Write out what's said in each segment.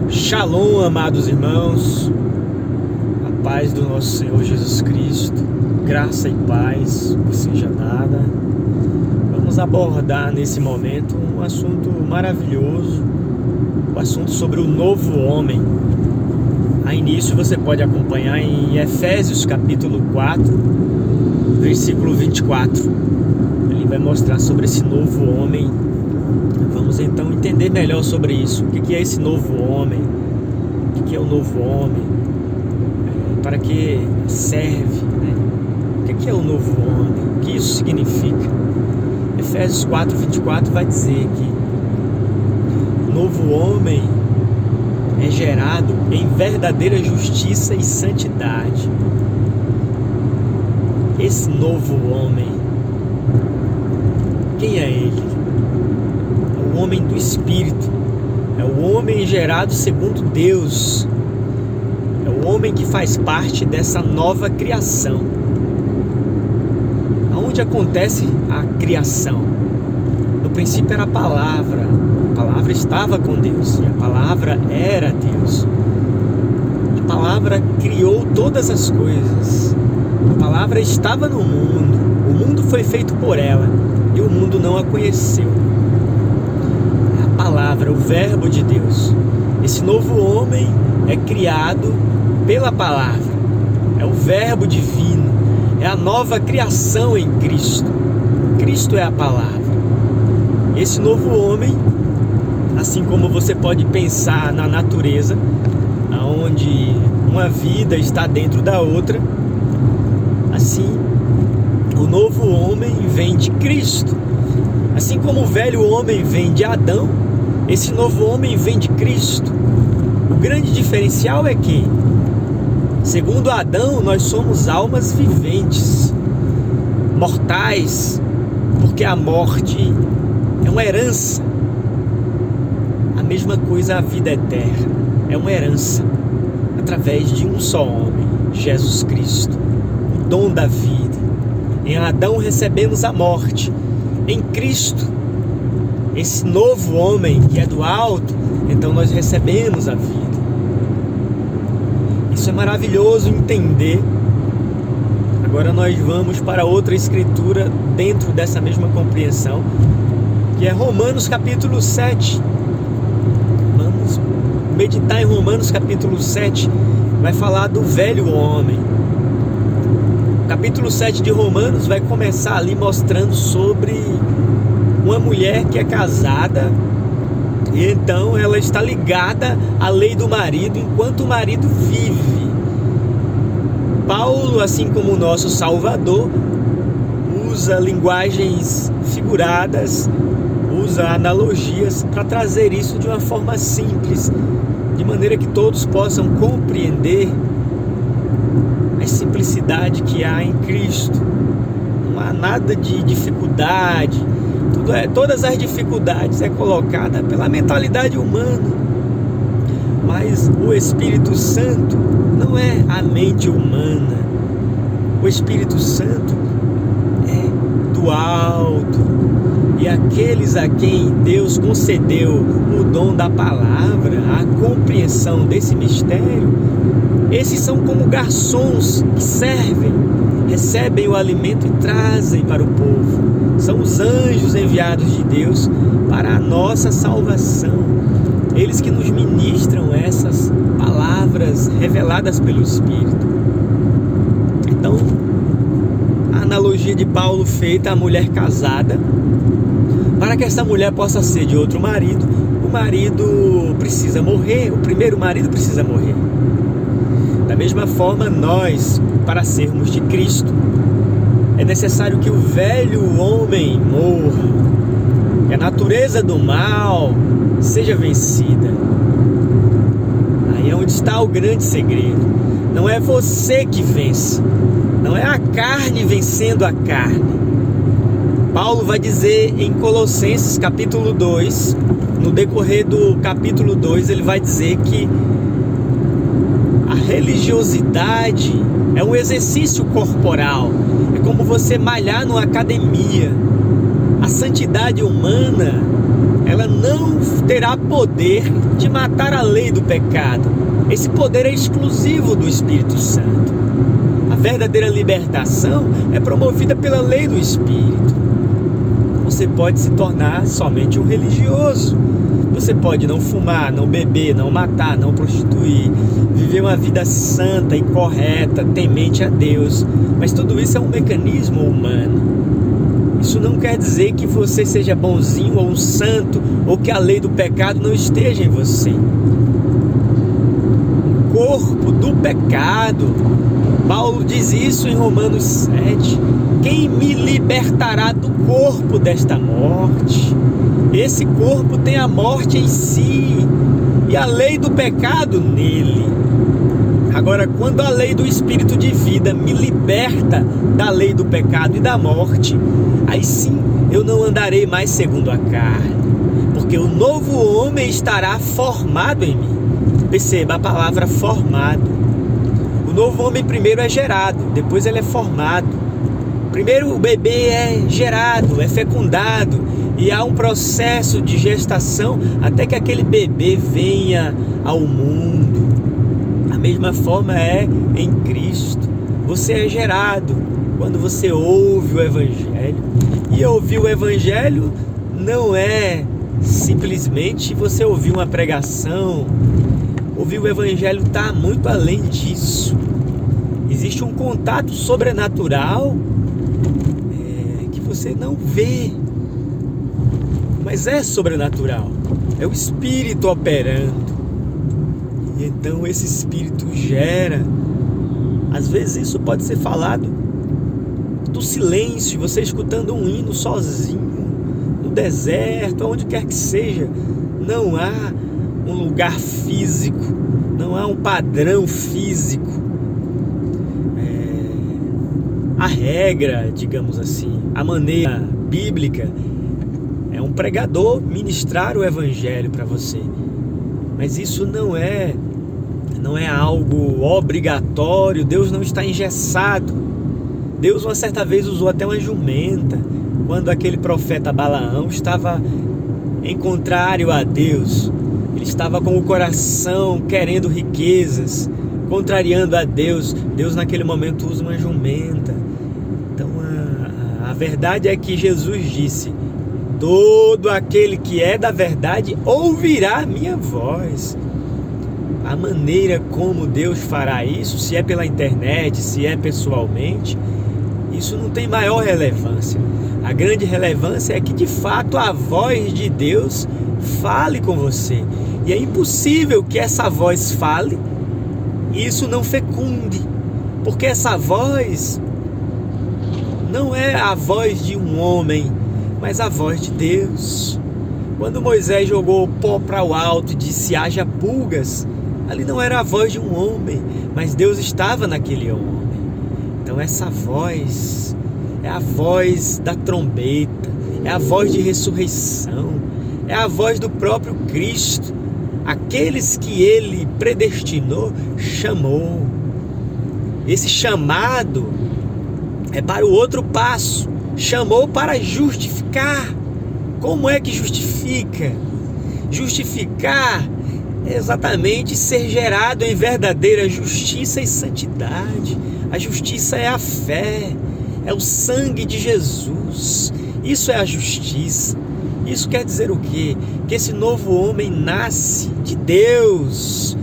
Shalom, amados irmãos, a paz do nosso Senhor Jesus Cristo, graça e paz vos seja dada. Vamos abordar nesse momento um assunto maravilhoso, o assunto sobre o novo homem. A início você pode acompanhar em Efésios capítulo 4, versículo 24. Ele vai mostrar sobre esse novo homem. Vamos então entender melhor sobre isso. O que é esse novo homem? O que é o novo homem? Para que serve? O que é o novo homem? O que isso significa? Efésios 4, 24 vai dizer que o novo homem é gerado em verdadeira justiça e santidade. Esse novo homem, quem é ele? É o homem do Espírito, é o homem gerado segundo Deus, é o homem que faz parte dessa nova criação. Aonde acontece a criação? No princípio era a palavra estava com Deus e a palavra era Deus. A palavra criou todas as coisas, a palavra estava no mundo, o mundo foi feito por ela e o mundo não a conheceu. A palavra, o verbo de Deus. Esse novo homem é criado pela palavra, é o verbo divino, é a nova criação em Cristo. Cristo é a palavra. Esse novo homem, assim como você pode pensar na natureza, onde uma vida está dentro da outra, assim o novo homem vem de Cristo. Assim como o velho homem vem de Adão, esse novo homem vem de Cristo. O grande diferencial é que, segundo Adão, nós somos almas viventes, mortais, porque a morte é uma herança. A mesma coisa a vida eterna, é uma herança, através de um só homem, Jesus Cristo, o dom da vida. Em Adão recebemos a morte, em Cristo, esse novo homem que é do alto, então nós recebemos a vida. Isso é maravilhoso entender. Agora nós vamos para outra escritura dentro dessa mesma compreensão, que é Romanos capítulo 7. Vamos meditar em Romanos capítulo 7, vai falar do velho homem. O capítulo 7 de Romanos vai começar ali mostrando sobre uma mulher que é casada, e então ela está ligada à lei do marido enquanto o marido vive. Paulo, assim como o nosso Salvador, usa linguagens figuradas, usa analogias para trazer isso de uma forma simples, de maneira que todos possam compreender a simplicidade que há em Cristo. Não há nada de dificuldade. Todas as dificuldades é colocada pela mentalidade humana, mas o Espírito Santo não é a mente humana. O Espírito Santo é do alto, e aqueles a quem Deus concedeu o dom da palavra, a compreensão desse mistério, esses são como garçons que servem, recebem o alimento e trazem para o povo. São os anjos enviados de Deus para a nossa salvação. Eles que nos ministram essas palavras reveladas pelo Espírito. Então, a analogia de Paulo feita à mulher casada, para que essa mulher possa ser de outro marido, o marido precisa morrer, o primeiro marido precisa morrer. Da mesma forma, nós, para sermos de Cristo, é necessário que o velho homem morra, que a natureza do mal seja vencida. Aí é onde está o grande segredo. Não é você que vence, não é a carne vencendo a carne. Paulo vai dizer em Colossenses capítulo 2, no decorrer do capítulo 2, ele vai dizer que a religiosidade é um exercício corporal, é como você malhar numa academia. A santidade humana ela não terá poder de matar a lei do pecado. Esse poder é exclusivo do Espírito Santo. A verdadeira libertação é promovida pela lei do Espírito. Você pode se tornar somente um religioso. Você pode não fumar, não beber, não matar, não prostituir, viver uma vida santa e correta, temente a Deus. Mas tudo isso é um mecanismo humano. Isso não quer dizer que você seja bonzinho ou um santo, ou que a lei do pecado não esteja em você. O corpo do pecado, Paulo diz isso em Romanos 7. Quem me libertará do corpo desta morte? Esse corpo tem a morte em si e a lei do pecado nele. Agora, quando a lei do Espírito de vida me liberta da lei do pecado e da morte, aí sim eu não andarei mais segundo a carne, porque o novo homem estará formado em mim. Perceba a palavra formado. O novo homem primeiro é gerado, depois ele é formado. Primeiro o bebê é gerado, é fecundado, e há um processo de gestação até que aquele bebê venha ao mundo. A mesma forma é em Cristo. Você é gerado quando você ouve o Evangelho. E ouvir o Evangelho não é simplesmente você ouvir uma pregação. Ouvir o Evangelho está muito além disso. Existe um contato sobrenatural que você não vê, mas é sobrenatural. É o Espírito operando. E então esse Espírito gera. Às vezes isso pode ser falado do silêncio, você escutando um hino sozinho, no deserto, onde quer que seja. Não há um lugar físico, não há um padrão físico. A regra, digamos assim, a maneira bíblica é um pregador ministrar o Evangelho para você. Mas isso não é algo obrigatório. Deus não está engessado. Deus uma certa vez usou até uma jumenta, quando aquele profeta Balaão estava em contrário a Deus. Ele estava com o coração querendo riquezas, contrariando a Deus. Deus naquele momento usa uma jumenta. Então a verdade é que Jesus disse: todo aquele que é da verdade ouvirá a minha voz. A maneira como Deus fará isso, se é pela internet, se é pessoalmente, isso não tem maior relevância. A grande relevância é que de fato a voz de Deus fale com você. E é impossível que essa voz fale e isso não fecunde, porque essa voz não é a voz de um homem, mas a voz de Deus. Quando Moisés jogou o pó para o alto e disse: haja pulgas, ali não era a voz de um homem, mas Deus estava naquele homem. Então essa voz é a voz da trombeta, é a voz de ressurreição, é a voz do próprio Cristo. Aqueles que Ele predestinou, chamou. Esse chamado é para o outro passo. Chamou para justificar. Como é que justifica? Justificar é exatamente ser gerado em verdadeira justiça e santidade. A justiça é a fé, é o sangue de Jesus. Isso é a justiça. Isso quer dizer o quê? Que esse novo homem nasce de Deus.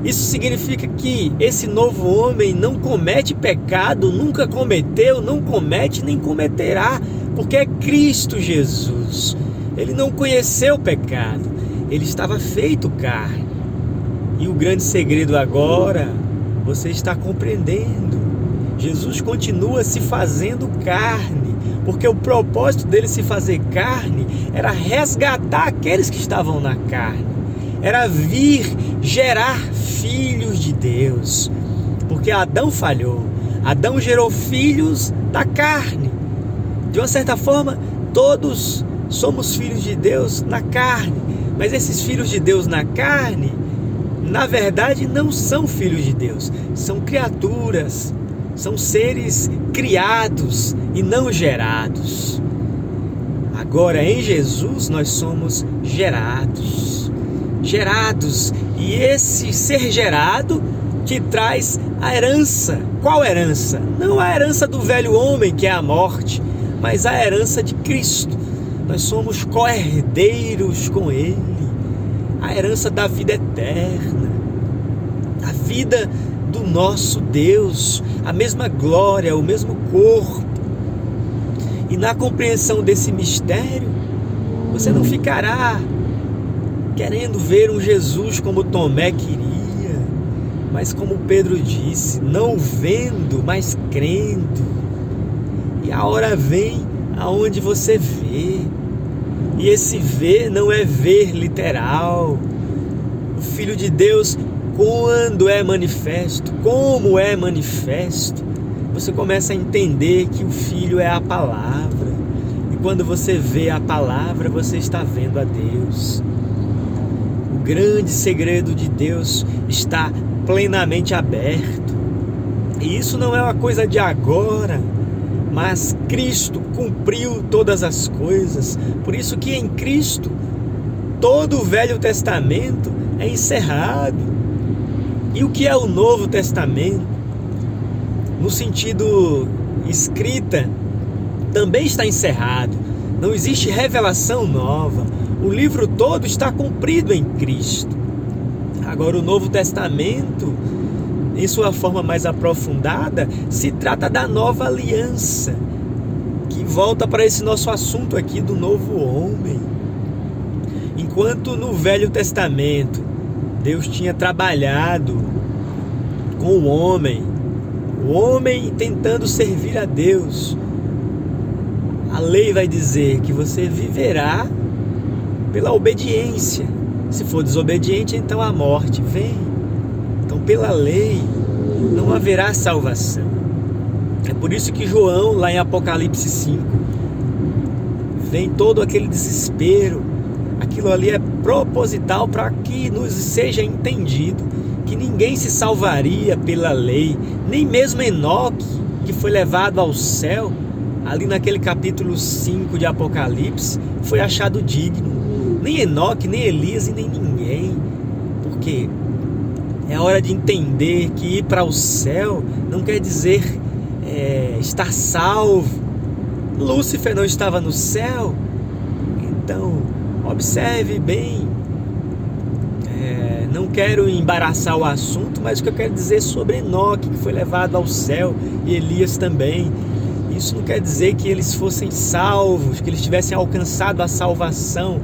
Isso significa que esse novo homem não comete pecado, nunca cometeu, não comete nem cometerá, porque é Cristo Jesus. Ele não conheceu o pecado, ele estava feito carne. E o grande segredo agora, você está compreendendo. Jesus continua se fazendo carne, porque o propósito dele se fazer carne era resgatar aqueles que estavam na carne, era vir gerar filhos de Deus, porque Adão falhou. Adão gerou filhos da carne. De uma certa forma, todos somos filhos de Deus na carne, mas esses filhos de Deus na carne, na verdade, não são filhos de Deus, são criaturas. São seres criados e não gerados. agora em Jesus nós somos gerados. E esse ser gerado te traz a herança. Qual herança? Não a herança do velho homem, que é a morte, mas a herança de Cristo. Nós somos co-herdeiros com Ele, a herança da vida eterna, a vida do nosso Deus, a mesma glória, o mesmo corpo. E na compreensão desse mistério, você não ficará querendo ver um Jesus como Tomé queria, mas como Pedro disse, não vendo, mas crendo. E a hora vem aonde você vê. E esse ver não é ver literal. O Filho de Deus, quando é manifesto, como é manifesto, você começa a entender que o Filho é a palavra. E quando você vê a palavra, você está vendo a Deus. O grande segredo de Deus está plenamente aberto. E isso não é uma coisa de agora, mas Cristo cumpriu todas as coisas. Por isso que em Cristo todo o Velho Testamento é encerrado. E o que é o Novo Testamento? No sentido escrita, também está encerrado. Não existe revelação nova. O livro todo está cumprido em Cristo. Agora, o Novo Testamento, em sua forma mais aprofundada, se trata da nova aliança, que volta para esse nosso assunto aqui do novo homem. Enquanto no Velho Testamento Deus tinha trabalhado com o homem tentando servir a Deus, a lei vai dizer que você viverá pela obediência. Se for desobediente, então a morte vem. Então, pela lei, não haverá salvação. É por isso que João, lá em Apocalipse 5, vem todo aquele desespero. Aquilo ali é proposital para que nos seja entendido que ninguém se salvaria pela lei, nem mesmo Enoque, que foi levado ao céu, ali naquele capítulo 5 de Apocalipse, foi achado digno. Nem Enoque, nem Elias e nem ninguém. Porque é hora de entender que ir para o céu não quer dizer estar salvo. Lúcifer não estava no céu. Então, observe bem. Não quero embaraçar o assunto, mas o que eu quero dizer sobre Enoque, que foi levado ao céu, e Elias também. Isso não quer dizer que eles fossem salvos, que eles tivessem alcançado a salvação,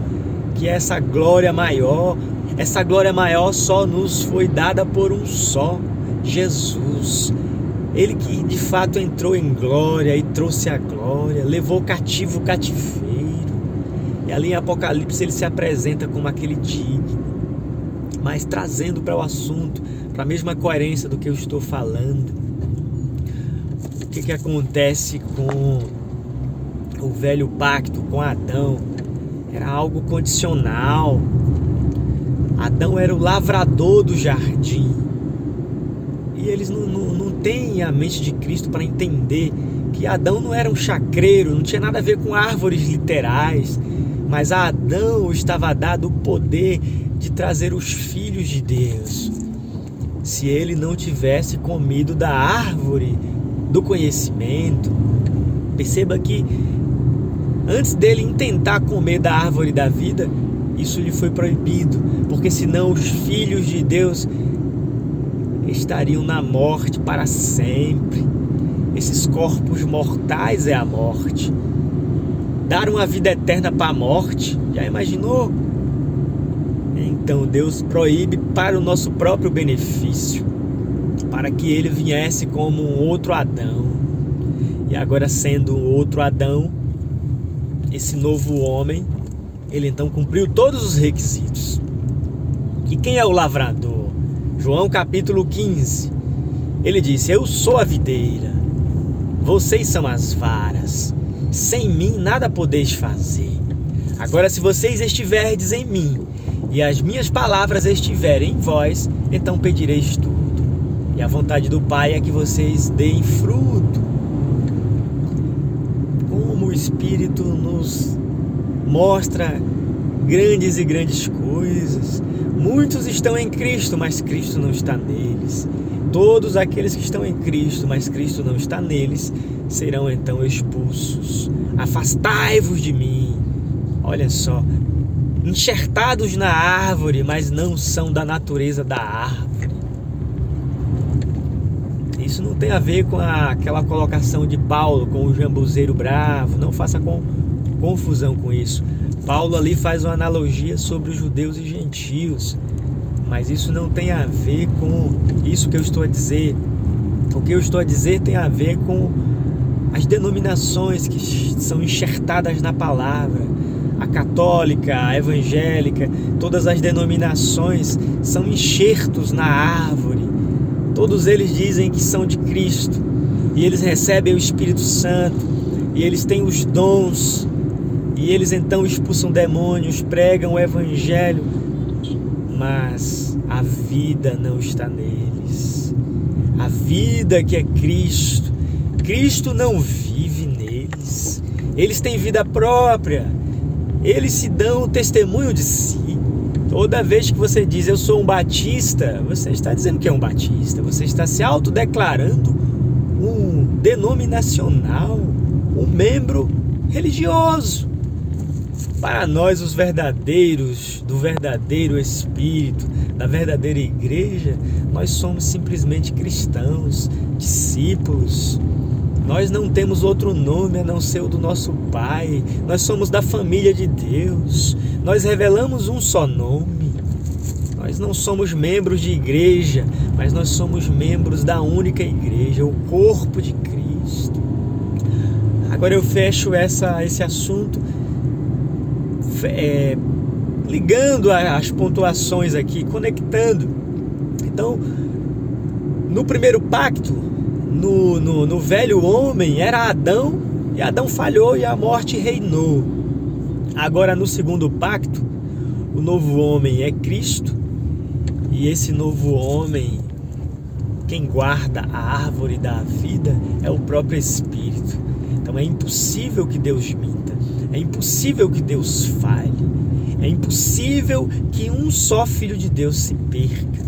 que é essa glória maior. Essa glória maior só nos foi dada por um só, Jesus. Ele que de fato entrou em glória e trouxe a glória, levou cativo o cativeiro. E ali em Apocalipse ele se apresenta como aquele digno. Mas trazendo para o assunto, para a mesma coerência do que eu estou falando, o que acontece com o velho pacto, com Adão? Era algo condicional. Adão era o lavrador do jardim. E eles não têm a mente de Cristo para entender que Adão não era um chacreiro, não tinha nada a ver com árvores literais, mas a Adão estava dado o poder de trazer os filhos de Deus. Se ele não tivesse comido da árvore do conhecimento, perceba que antes dele intentar comer da árvore da vida, isso lhe foi proibido, porque senão os filhos de Deus estariam na morte para sempre. Esses corpos mortais é a morte. Dar uma vida eterna para a morte, já imaginou? Então Deus proíbe para o nosso próprio benefício, para que ele viesse como um outro Adão. E agora, sendo um outro Adão, esse novo homem, ele então cumpriu todos os requisitos. E quem é o lavrador? João capítulo 15, ele disse: eu sou a videira, vocês são as varas, sem mim nada podeis fazer. Agora, se vocês estiverdes em mim e as minhas palavras estiverem em vós, então pedireis tudo. E a vontade do Pai é que vocês deem fruto. Como o Espírito nos mostra grandes e grandes coisas. Muitos estão em Cristo, mas Cristo não está neles. Todos aqueles que estão em Cristo, mas Cristo não está neles, serão então expulsos. Afastai-vos de mim. Olha só, enxertados na árvore, mas não são da natureza da árvore. Isso não tem a ver com aquela colocação de Paulo com o jambuzeiro bravo. Não faça confusão com isso. Paulo ali faz uma analogia sobre os judeus e gentios, mas isso não tem a ver com isso que eu estou a dizer. O que eu estou a dizer tem a ver com as denominações que são enxertadas na palavra. A católica, a evangélica, todas as denominações são enxertos na árvore. Todos eles dizem que são de Cristo, e eles recebem o Espírito Santo, e eles têm os dons, e eles então expulsam demônios, pregam o evangelho, mas a vida não está neles. A vida que é Cristo, Cristo não vive neles. Eles têm vida própria, eles se dão testemunho de si. Toda vez que você diz eu sou um batista, você está dizendo que é um batista, você está se autodeclarando um denominacional, um membro religioso. Para nós, os verdadeiros, do verdadeiro Espírito, da verdadeira igreja, nós somos simplesmente cristãos, discípulos. Nós não temos outro nome a não ser o do nosso Pai. Nós somos da família de Deus. Nós revelamos um só nome. Nós não somos membros de igreja, mas nós somos membros da única igreja, o corpo de Cristo. Agora eu fecho esse assunto ligando as pontuações aqui, conectando. Então, no primeiro pacto, no velho homem era Adão, e Adão falhou e a morte reinou. Agora no segundo pacto, o novo homem é Cristo, e esse novo homem, quem guarda a árvore da vida é o próprio Espírito. Então é impossível que Deus minta, é impossível que Deus falhe, é impossível que um só Filho de Deus se perca,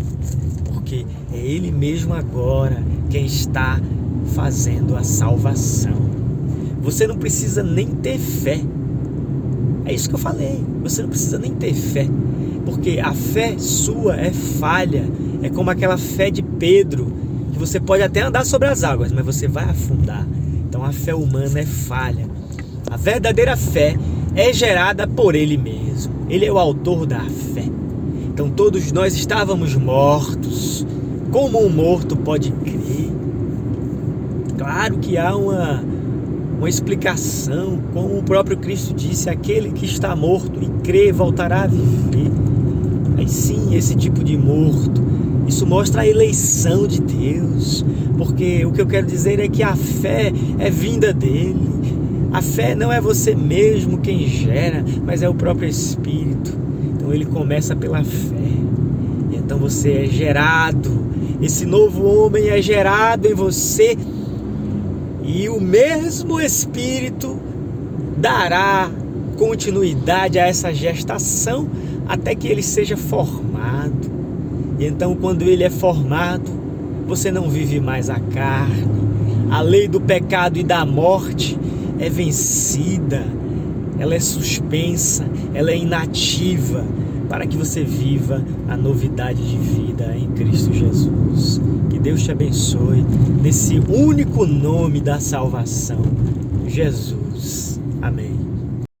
porque é Ele mesmo agora quem está fazendo a salvação. Você não precisa nem ter fé. É isso que eu falei. Você não precisa nem ter fé, porque a fé sua é falha. É como aquela fé de Pedro, que você pode até andar sobre as águas, mas você vai afundar. Então a fé humana é falha. A verdadeira fé é gerada por Ele mesmo. Ele é o autor da fé. Então todos nós estávamos mortos. Como um morto pode crer? Claro que há uma explicação, como o próprio Cristo disse: aquele que está morto e crê voltará a viver. Aí sim, esse tipo de morto, isso mostra a eleição de Deus, porque o que eu quero dizer é que a fé é vinda dele. A fé não é você mesmo quem gera, mas é o próprio Espírito. Então ele começa pela fé, e então você é gerado, esse novo homem é gerado em você, e o mesmo Espírito dará continuidade a essa gestação até que ele seja formado. E então, quando ele é formado, você não vive mais a carne. A lei do pecado e da morte é vencida, ela é suspensa, ela é inativa, para que você viva a novidade de vida em Cristo Jesus. Que Deus te abençoe nesse único nome da salvação, Jesus. Amém.